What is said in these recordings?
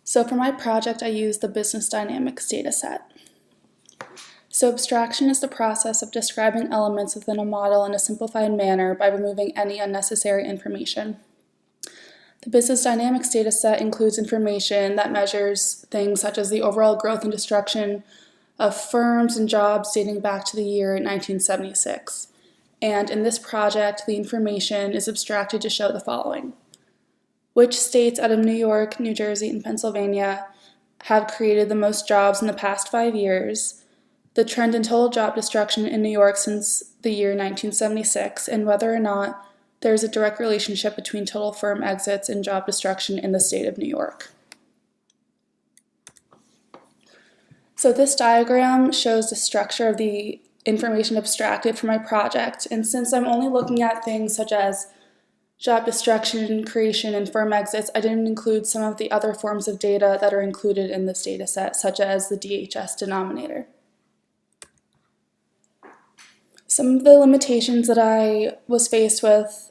So for my project, I used the business dynamics dataset. So abstraction is the process of describing elements within a model in a simplified manner by removing any unnecessary information. The business dynamics dataset includes information that measures things such as the overall growth and destruction of firms and jobs dating back to the year 1976. And in this project, the information is abstracted to show the following: which states out of New York, New Jersey, and Pennsylvania have created the most jobs in the past 5 years, the trend in total job destruction in New York since the year 1976, and whether or not there is a direct relationship between total firm exits and job destruction in the state of New York. So this diagram shows the structure of the information abstracted for my project, and since I'm only looking at things such as job destruction, creation, and firm exits, I didn't include some of the other forms of data that are included in this data set, such as the DHS denominator. Some of the limitations that I was faced with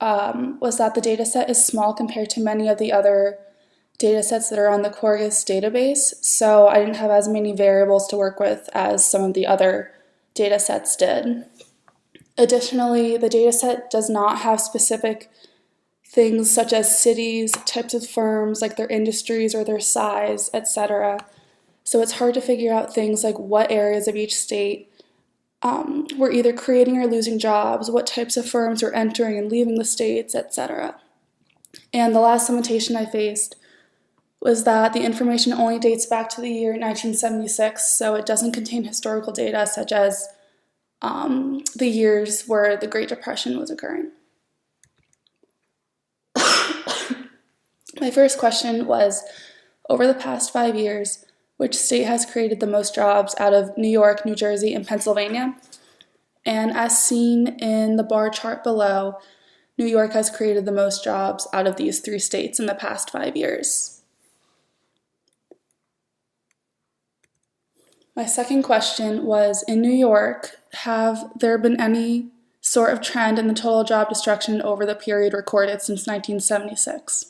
was that the data set is small compared to many of the other data sets that are on the Corgus database, so I didn't have as many variables to work with as some of the other data sets did. Additionally, the dataset does not have specific things such as cities, types of firms, like their industries or their size, etc. So it's hard to figure out things like what areas of each state were either creating or losing jobs, what types of firms were entering and leaving the states, etc. And the last limitation I faced was that the information only dates back to the year 1976, so it doesn't contain historical data such as the years where the Great Depression was occurring. My first question was, over the past 5 years, which state has created the most jobs out of New York, New Jersey, and Pennsylvania? And as seen in the bar chart below, New York has created the most jobs out of these 3 states in the past 5 years. My second question was, in New York, have there been any sort of trend in the total job destruction over the period recorded since 1976?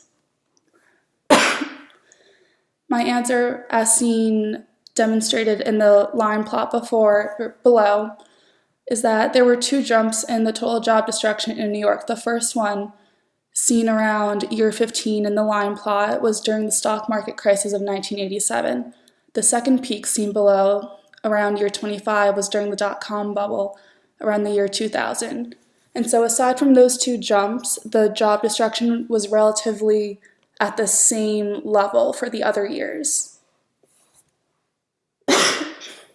My answer, as seen demonstrated in the line plot below, is that there were 2 jumps in the total job destruction in New York. The first one, seen around year 15 in the line plot, was during the stock market crisis of 1987. The second peak seen below, around year 25, was during the dot-com bubble around the year 2000. And so aside from those 2 jumps, the job destruction was relatively at the same level for the other years.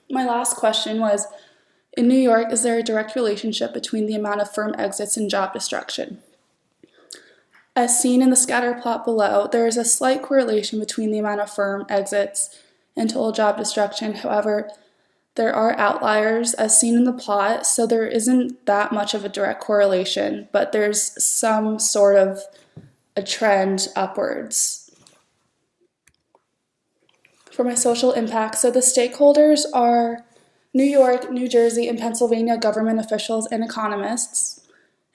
My last question was, in New York, is there a direct relationship between the amount of firm exits and job destruction? As seen in the scatter plot below, there is a slight correlation between the amount of firm exits and total job destruction. However, there are outliers as seen in the plot, so there isn't that much of a direct correlation, but there's some sort of a trend upwards. For my social impact, so the stakeholders are New York, New Jersey, and Pennsylvania government officials and economists,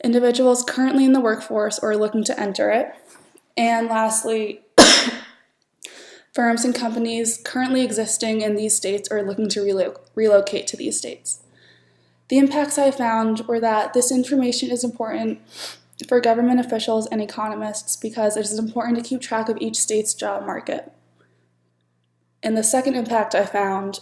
individuals currently in the workforce or looking to enter it, and lastly, firms and companies currently existing in these states or looking to relocate to these states. The impacts I found were that this information is important for government officials and economists because it is important to keep track of each state's job market. And the second impact I found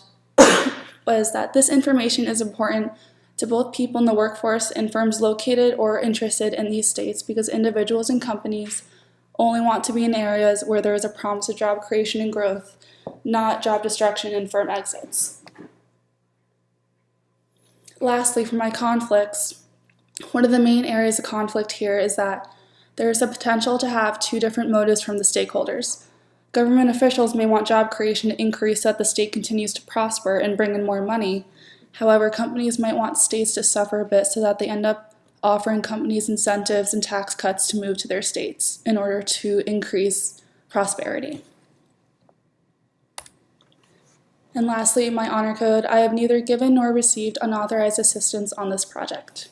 was that this information is important to both people in the workforce and firms located or interested in these states because individuals and companies only want to be in areas where there is a promise of job creation and growth, not job destruction and firm exits. Lastly, for my conflicts, one of the main areas of conflict here is that there is a potential to have 2 different motives from the stakeholders. Government officials may want job creation to increase so that the state continues to prosper and bring in more money. However, companies might want states to suffer a bit so that they end up offering companies incentives and tax cuts to move to their states in order to increase prosperity. And lastly, my honor code, I have neither given nor received unauthorized assistance on this project.